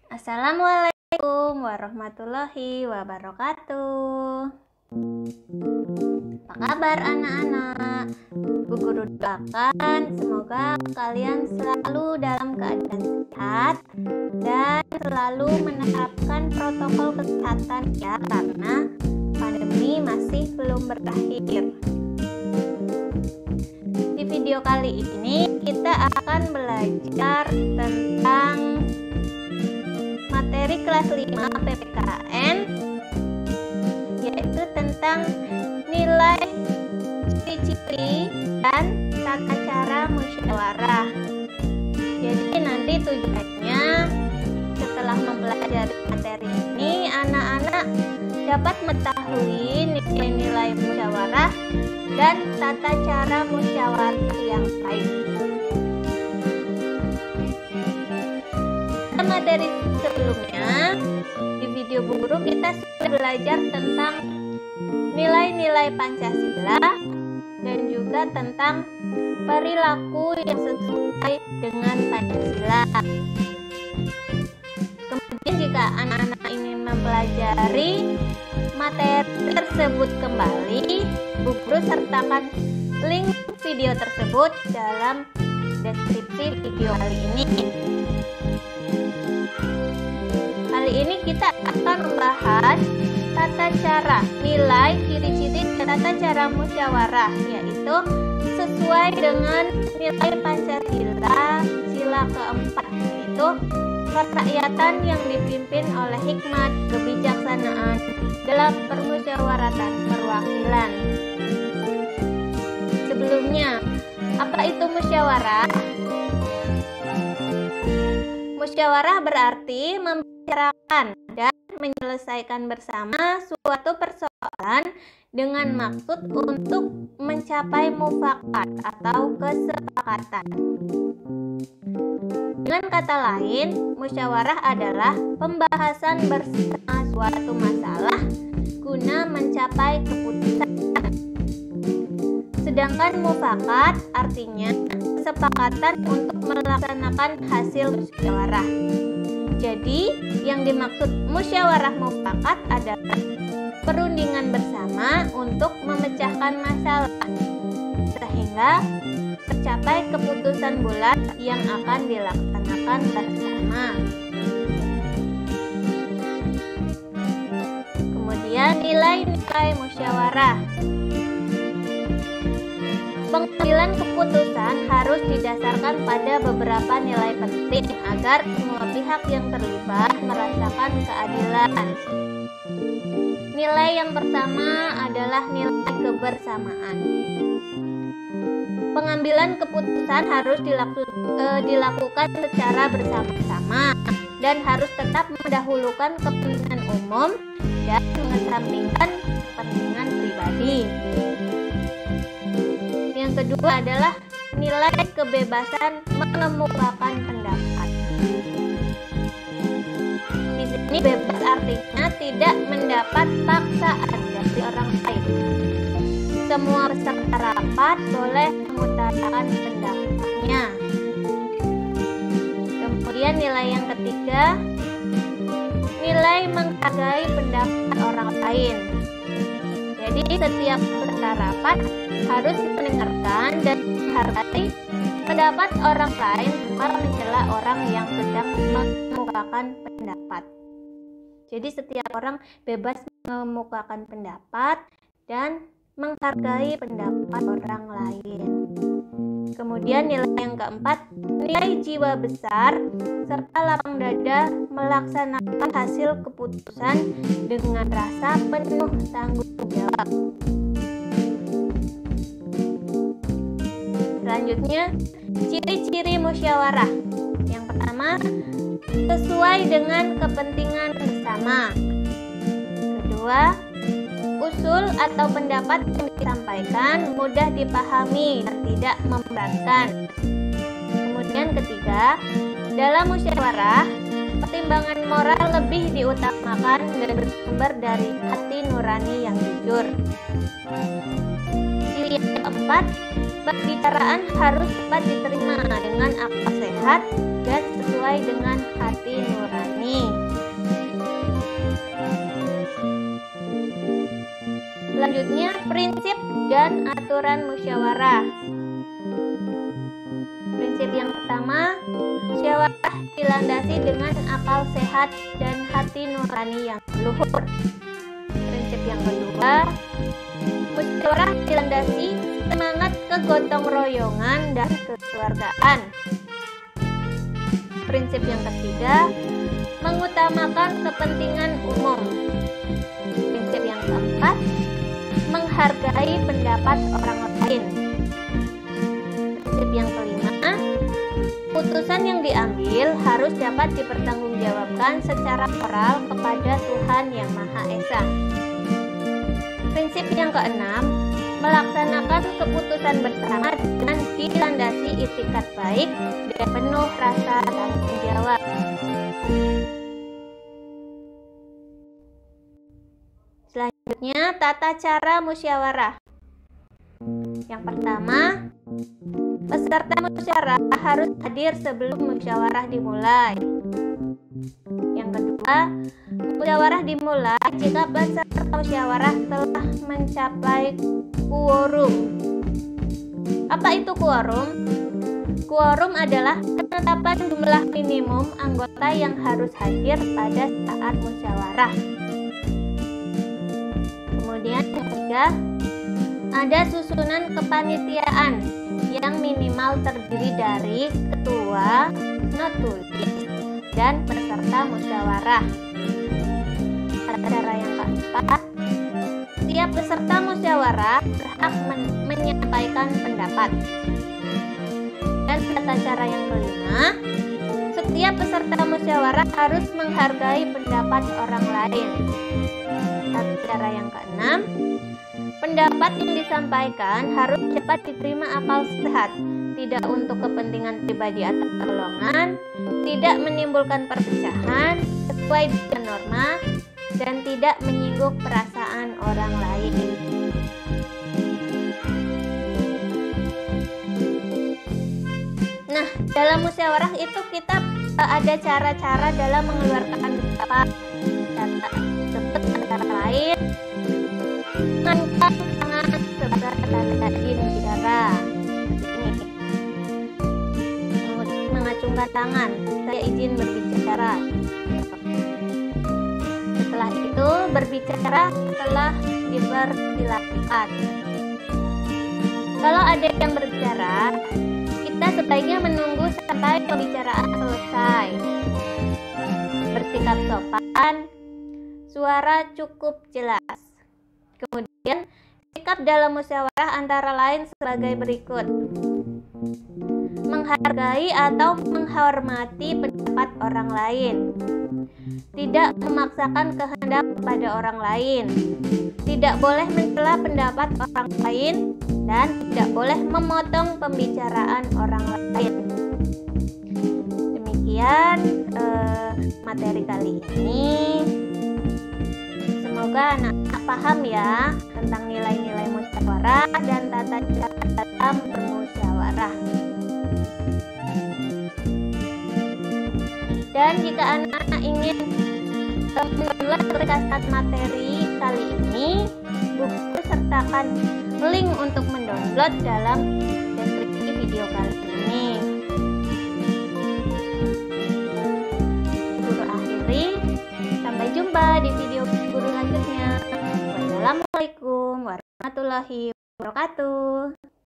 Assalamualaikum warahmatullahi wabarakatuh. Apa kabar anak-anak? Bu Guru doakan semoga kalian selalu dalam keadaan sehat dan selalu menerapkan protokol kesehatan ya, karena pandemi masih belum berakhir. Di video kali ini kita akan belajar tentang materi kelas 5 PPKN, yaitu tentang nilai, ciri-ciri, dan tata cara musyawarah. Jadi nanti tujuannya setelah mempelajari materi ini, anak-anak dapat mengetahui nilai-nilai musyawarah dan tata cara musyawarah yang baik. Materi sebelumnya di video Bu Guru kita sudah belajar tentang nilai-nilai Pancasila dan juga tentang perilaku yang sesuai dengan Pancasila. Kemudian jika anak-anak ingin mempelajari materi tersebut kembali, Bu Guru sertakan link video tersebut dalam deskripsi video kali ini. Kali ini kita akan membahas tata cara, nilai, ciri-ciri, tata cara musyawarah, yaitu sesuai dengan nilai Pancasila sila keempat, yaitu kerakyatan yang dipimpin oleh hikmat, kebijaksanaan dalam permusyawaratan perwakilan. Sebelumnya, apa itu musyawarah? Musyawarah berarti membicarakan dan menyelesaikan bersama suatu persoalan dengan maksud untuk mencapai mufakat atau kesepakatan. Dengan kata lain, musyawarah adalah pembahasan bersama suatu masalah guna mencapai keputusan. Sedangkan mufakat artinya kesepakatan untuk melaksanakan hasil musyawarah. Jadi, yang dimaksud musyawarah mufakat adalah perundingan bersama untuk memecahkan masalah sehingga tercapai keputusan bulat yang akan dilaksanakan bersama. Kemudian nilai-nilai musyawarah. Pengambilan keputusan harus didasarkan pada beberapa nilai penting agar semua pihak yang terlibat merasakan keadilan. Nilai yang pertama adalah nilai kebersamaan. Pengambilan keputusan harus dilakukan secara bersama-sama dan harus tetap mendahulukan kepentingan umum dan mengesampingkan kepentingan pribadi. Yang kedua adalah nilai kebebasan mengemukakan pendapat. Di sini bebas artinya tidak mendapat paksaan dari orang lain. Semua peserta rapat boleh mengutarakan pendapatnya. Kemudian nilai yang ketiga, nilai menghargai pendapat orang lain. Jadi setiap peserta rapat harus mendengarkan dan menghargai pendapat orang lain tanpa mencela orang yang sedang mengemukakan pendapat. Jadi setiap orang bebas mengemukakan pendapat dan menghargai pendapat orang lain. Kemudian nilai yang keempat, nilai jiwa besar serta lapang dada melaksanakan hasil keputusan dengan rasa penuh tanggung jawab. Selanjutnya, ciri-ciri musyawarah. Yang pertama, sesuai dengan kepentingan bersama. Kedua, usul atau pendapat yang disampaikan mudah dipahami dan tidak memberatkan. Kemudian ketiga, dalam musyawarah, pertimbangan moral lebih diutamakan dan bersumber dari hati nurani yang jujur. Ciri yang keempat, Pembicaraan harus dapat diterima dengan akal sehat dan sesuai dengan hati nurani. Selanjutnya, prinsip dan aturan musyawarah. Prinsip yang pertama, musyawarah dilandasi dengan akal sehat dan hati nurani yang luhur. Prinsip yang kedua, musyawarah dilandasi semangat kegotong royongan dan kekeluargaan. Prinsip yang ketiga, mengutamakan kepentingan umum. Prinsip yang keempat, menghargai pendapat orang lain. Prinsip yang kelima, putusan yang diambil harus dapat dipertanggungjawabkan secara moral kepada Tuhan Yang Maha Esa. Prinsip yang keenam, melaksanakan keputusan bersama dengan dilandasi itikat baik dan penuh rasa tanggung jawab. Selanjutnya, tata cara musyawarah. Yang pertama, peserta musyawarah harus hadir sebelum musyawarah dimulai. Yang kedua, musyawarah dimulai jika peserta musyawarah telah mencapai quorum. Apa itu quorum? Quorum adalah penetapan jumlah minimum anggota yang harus hadir pada saat musyawarah. Kemudian yang ketiga, ada susunan kepanitiaan yang minimal terdiri dari ketua, notulis, dan peserta musyawarah. Cara yang keempat, setiap peserta musyawarah berhak menyampaikan pendapat. Dan tata cara yang kelima, setiap peserta musyawarah harus menghargai pendapat orang lain. Tata cara yang keenam, pendapat yang disampaikan harus dapat diterima akal sehat, tidak untuk kepentingan pribadi atau golongan, tidak menimbulkan perpecahan, sesuai dengan norma, dan tidak menyinggung perasaan orang lain. Nah, dalam musyawarah itu kita ada cara-cara dalam mengeluarkan pendapat. Antara lain, mengangkat tangan sebagai tanda izin bicara. Ini mengacungkan tangan, saya izin berbicara. Setelah itu berbicara setelah dipersilakan. Kalau ada yang berbicara, kita sebaiknya menunggu sampai pembicaraan selesai. Bersikap sopan, suara cukup jelas. Kemudian, sikap dalam musyawarah antara lain sebagai berikut. Menghargai atau menghormati pendapat orang lain. Tidak memaksakan kehendak kepada orang lain. Tidak boleh mencela pendapat orang lain dan tidak boleh memotong pembicaraan orang lain. Demikian materi kali ini. Semoga anak-anak paham ya tentang nilai-nilai musyawarah dan tata cara dalam bermusyawarah. Dan jika anak-anak ingin mendownload aplikasi materi kali ini, buku sertakan link untuk mendownload dalam deskripsi video kali ini. Guru akhiri, sampai jumpa di video guru selanjutnya. Wassalamualaikum warahmatullahi wabarakatuh.